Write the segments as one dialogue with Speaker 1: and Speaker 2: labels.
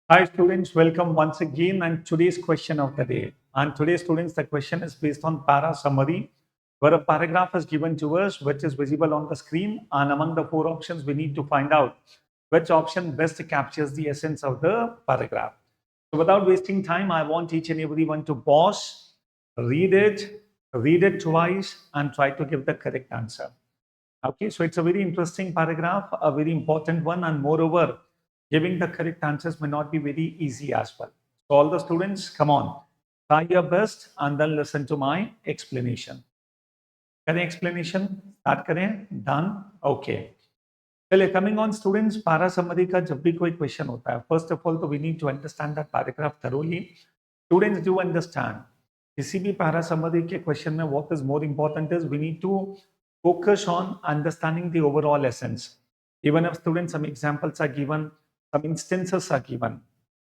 Speaker 1: Hi students, welcome once again and today's question of the day. And today students, the question is based on para summary, where a paragraph is given to us which is visible on the screen, and among the four options we need to find out which option best captures the essence of the paragraph. So without wasting time, I want each and everyone to pause, read it twice and try to give the correct answer. Okay, so it's a very interesting paragraph, a very important one, and moreover, giving the correct answers may not be very easy as well. So, all the students, come on, try your best and then listen to my explanation. करें explanation? Start करें? Done? Okay. चलिए, coming on students, para summary का जब भी कोई question होता है, first of all, तो we need to understand that paragraph thoroughly. Students do understand. किसी भी para summary के question में what is more important is we need to focus on understanding the overall essence. Even if students some examples are given, some instances are given,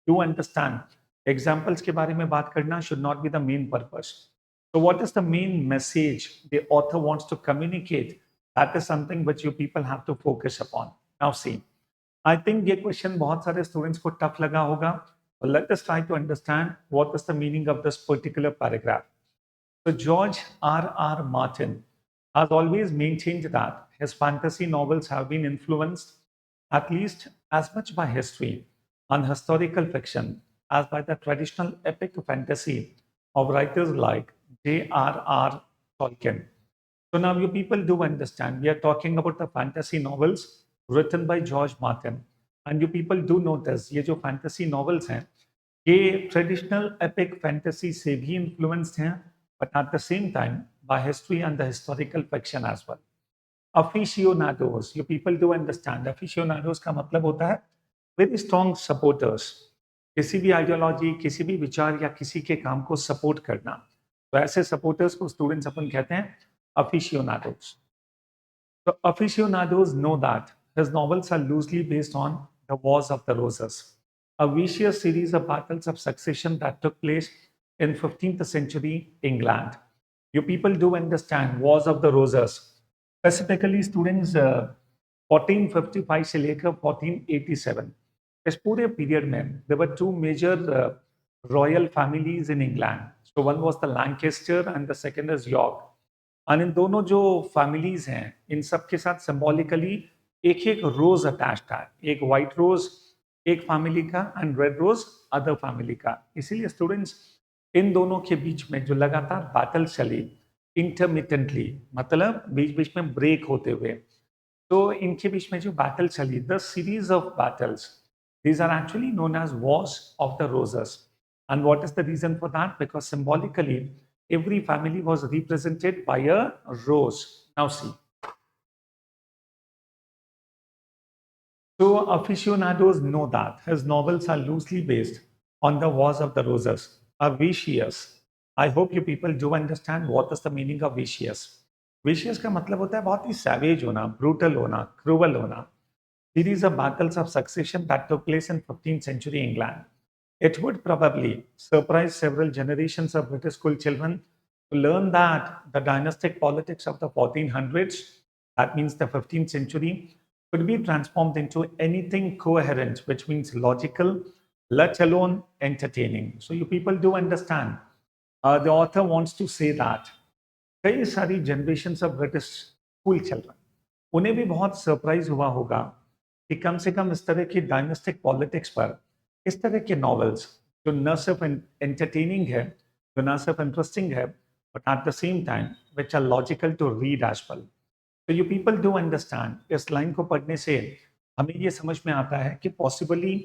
Speaker 1: do understand. Examples के बारे में बात करना should not be the main purpose. So what is the main message the author wants to communicate? That is something which you people have to focus upon. Now see, I think ये question बहुत सारे students को tough लगा होगा. But let us try to understand what is the meaning of this particular paragraph. So George R. Martin has always maintained that his fantasy novels have been influenced at least as much by history and historical fiction as by the traditional epic fantasy of writers like J.R.R. Tolkien. So now you people do understand, we are talking about the fantasy novels written by George Martin. And you people do notice, ये जो fantasy novels हैं, ये traditional epic fantasy से भी influenced हैं, but at the same time by history and the historical fiction as well. Aficionados, you people do understand, aficionados का मतलब होता है very strong supporters. किसी भी आइडियोलॉजी, किसी भी विचार या किसी के काम को सपोर्ट करना, तो ऐसे सपोर्टर्स को स्टूडेंट्स अपन कहते हैं aficionados. So aficionados know that his novels are loosely based on the Wars of the Roses, a vicious series of battles of succession that took place in 15th century England. You people do understand Wars of the Roses. Specifically, students 1455 से लेकर 1487 इस पूरे period में there were two major royal families in England. So one was the Lancaster and the second is York. और इन दोनों जो families हैं इन सब के साथ सिंबॉलिकली एक एक रोज अटैच्ड था, एक व्हाइट रोज एक फैमिली का and red rose other family का. इसीलिए स्टूडेंट्स इन दोनों के बीच में जो लगातार बैटल चली इंटरमिटेंटली, मतलब बीच बीच में ब्रेक होते हुए, तो इनके बीच में जो बैटल चली, the series of battles, these are actually known as wars of the roses. And what is the reason for that? Because symbolically every family was represented by a rose. Now see. So aficionados know that his novels are loosely based on the Wars of the Roses. A vicious. I hope you people do understand what is the meaning of vicious. Vicious का मतलब होता है बहुत ही savage होना, brutal होना, cruel होना. Series of battles of succession that took place in 15th century England. It would probably surprise several generations of British school children to learn that the dynastic politics of the 1400s, that means the 15th century, could be transformed into anything coherent, which means logical, let alone entertaining. So you people do understand. The author wants to say that कई सारी generations of British school children, उन्हें भी बहुत surprise हुआ होगा कि कम से कम इस तरह की डायनेस्टिक पॉलिटिक्स पर इस तरह के नॉवेल्स जो न सिर्फ एंटरटेनिंग है, जो न सिर्फ इंटरेस्टिंग है, but at the same time which are logical to read as well. तो यू पीपल डू अंडरस्टैंड, इस लाइन को पढ़ने से हमें ये समझ में आता है कि पॉसिबली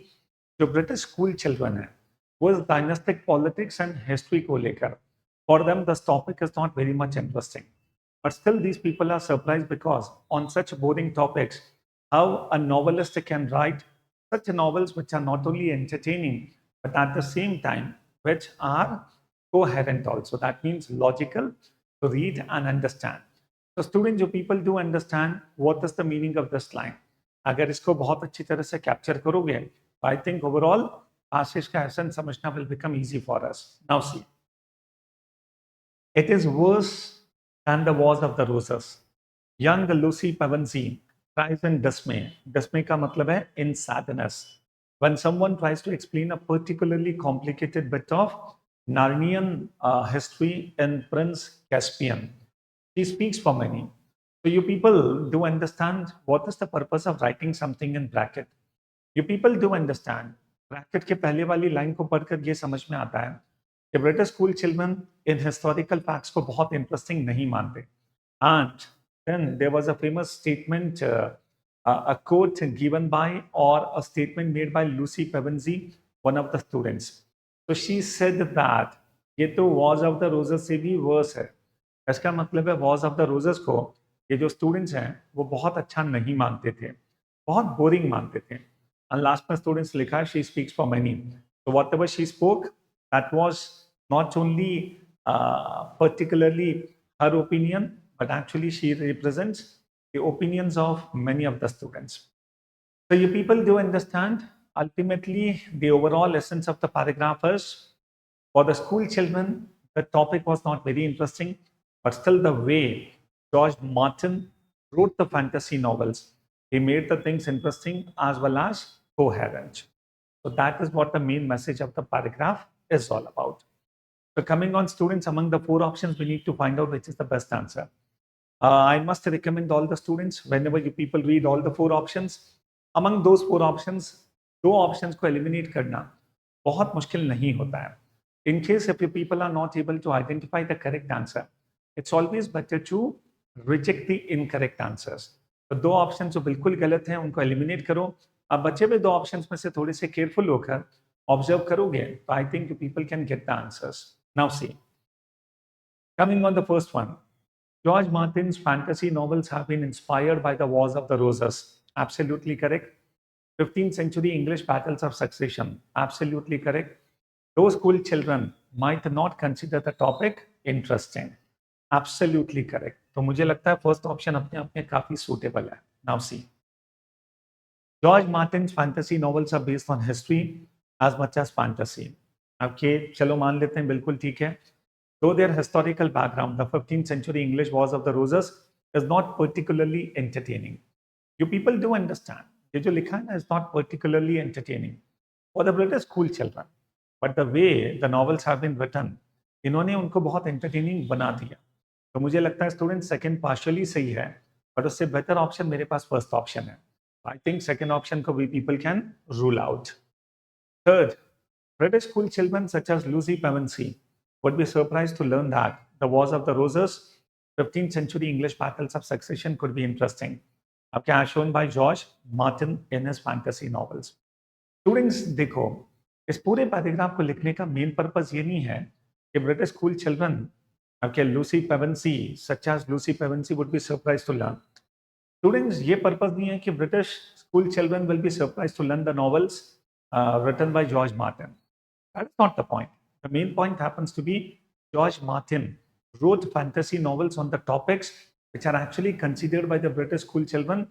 Speaker 1: जो ब्रिटिश स्कूल चिल्ड्रन है वो इस डायनेस्टिक पॉलिटिक्स एंड हिस्ट्री को लेकर, for them this topic is not very much interesting, but still these people are surprised because on such boring topics how a novelist can write such novels which are not only entertaining but at the same time which are coherent also, that means logical to read and understand. So students, you people do understand what is the meaning of this line. अगर इसको बहुत अच्छी तरह से capture करोगे, I think overall passage का essence समझना will become easy for us. Now see, it is worse and the Wars of the Roses. Young Lucy Pevensey cries in dismay. Dismay का मतलब है in sadness. when someone tries to explain a particularly complicated bit of Narnian history in Prince Caspian. She speaks for many. So you people do understand what is the purpose of writing something in bracket. You people do understand. Bracket के पहले वाली line को पढ़कर ये समझ में आता है कि British school children in historical facts को बहुत इंटरेस्टिंग नहीं मानते. And then there was a famous statement, a quote given by or a statement made by Lucy Pevensey, one of the students. So she said that ये तो Wars of the Roses से भी verse है. इसका मतलब है Wars of the Roses को ये जो स्टूडेंट्स हैं वो बहुत अच्छा नहीं मानते थे, बहुत बोरिंग मानते थे. And last में students लिखा है she speaks for many. So whatever she spoke, that was not only particularly her opinion, but actually she represents the opinions of many of the students. So you people do understand, ultimately the overall essence of the paragraph is, for the school children, the topic was not very interesting, but still the way George Martin wrote the fantasy novels, he made the things interesting as well as coherent. So that is what the main message of the paragraph is all about. So coming on, students, among the 4 options, we need to find out which is the best answer. I must recommend all the students, whenever you people read all the 4 options, among those 4 options, 2 options को eliminate करना बहुत मुश्किल नहीं होता है. In case if you people are not able to identify the correct answer, it's always better to reject the incorrect answers. तो 2 option जो बिल्कुल गलत हैं उनको एलिमिनेट करो. अब बचे हुए 2 ऑप्शंस में से थोड़े से केयरफुल होकर ऑब्जर्व करोगे तो I think you people can get the answers. Now see, coming on the first one, George Martin's fantasy novels have been inspired by the Wars of the Roses. Absolutely correct. 15th century English battles of succession. Absolutely correct. Those school children might not consider the topic interesting. Absolutely correct. तो मुझे लगता है first option अपने आप में काफी suitable है. Now see, George Martin's fantasy novels are based on history as much as fantasy. Okay, चलो मान लेते हैं बिल्कुल ठीक है. Though their historical background, the 15th century English Wars of the Roses, is not particularly entertaining. You people do understand. ये जो लिखा है ना is not particularly entertaining for the British school children. But the way the novels have been written, इन्होंने उनको बहुत entertaining बना दिया. तो मुझे लगता है स्टूडेंट सेकंड पार्शियली सही है, बट उससे बेहतर ऑप्शन मेरे पास फर्स्ट ऑप्शन है. आई थिंक सेकंड ऑप्शन को we people can rule out. Third, British school children such as Lucy Pevensey would be surprised to learn that the Wars of the Roses, 15th century English battles of succession could be interesting. Okay, as shown by George Martin in his fantasy novels. Students, देखो, इस पूरे paragraph को लिखने का main purpose ये नहीं है कि British school children, okay, Lucy Pevensey, such as Lucy Pevensey would be surprised to learn. Students, ये पर्पस नहीं है कि British school children will be surprised to learn the novels written by George Martin. That is not the point. The main point happens to be George Martin wrote fantasy novels on the topics which are actually considered by the British school children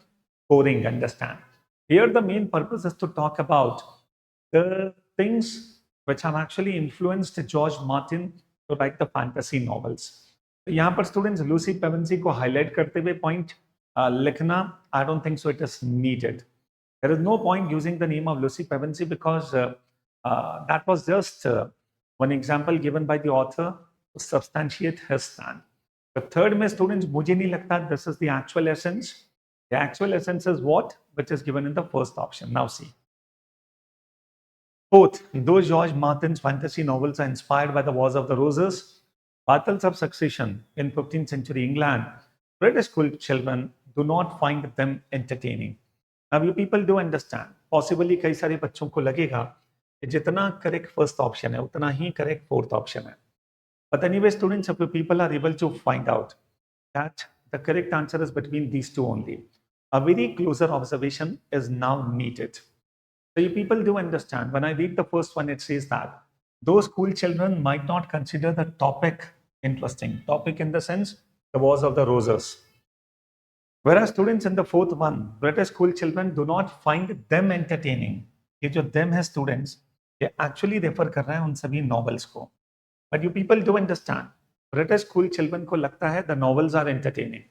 Speaker 1: boring, understand. Here the main purpose is to talk about the things which have actually influenced George Martin to write the fantasy novels. तो यहाँ पर students Lucy Pevensey को highlight करते हुए point लिखना, I don't think so it is needed. There is no point using the name of Lucy Pevensey because that was just one example given by the author to substantiate his stand. The third में students मुझे नहीं लगता this is the actual essence. The actual essence is what? Which is given in the first option. Now see. Fourth, though George Martin's fantasy novels are inspired by the Wars of the Roses, battles of succession in 15th century England, British school children do not find them entertaining. Now you people do understand. Possibly कई सारे बच्चों को लगेगा कि जितना correct first option है उतना ही correct fourth option है. But anyway, students, if you people are able to find out that the correct answer is between these two only, a very closer observation is now needed. So you people do understand. When I read the first one, it says that those school children might not consider the topic interesting. Topic in the sense, the Wars of the Roses. Whereas students in the fourth one, British school children do not find them entertaining. ये जो them है students, ये actually refer कर रहे हैं उन सभी novels को. But you people do understand. British school children को लगता है the novels are entertaining,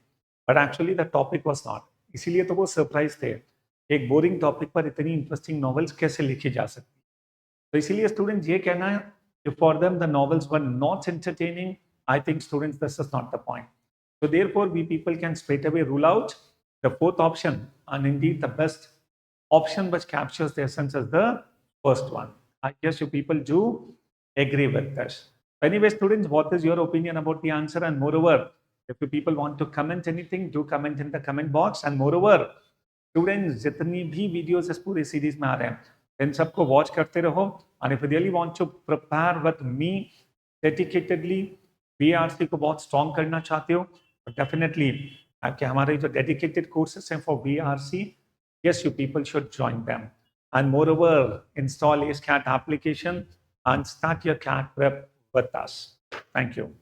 Speaker 1: but actually the topic was not. इसीलिए तो वो surprise थे एक बोरिंग टॉपिक पर इतनी इंटरेस्टिंग नॉवेल्स कैसे लिखी जा सकती। तो इसीलिए स्टूडेंट्स ये कहना है कि for them the novels were not entertaining, I think students this is not the point. So therefore, we people can straight away rule out the fourth option, and indeed the best option which captures the essence is the first one. I guess you people do agree with this. Anyway, students, what is your opinion about the answer? And moreover, if you people want to comment anything, do comment in the comment box. And moreover, students, जितनी भी videos इस पूरे series में आ रहे हैं, इन सबको watch करते रहो. And if you really want to prepare with me dedicatedly, VARC को बहुत strong करना चाहते हो, definitely आपके हमारे जो dedicated courses हैं for VARC, yes, you people should join them. And moreover, install AceCat application and start your CAT prep with us. Thank you.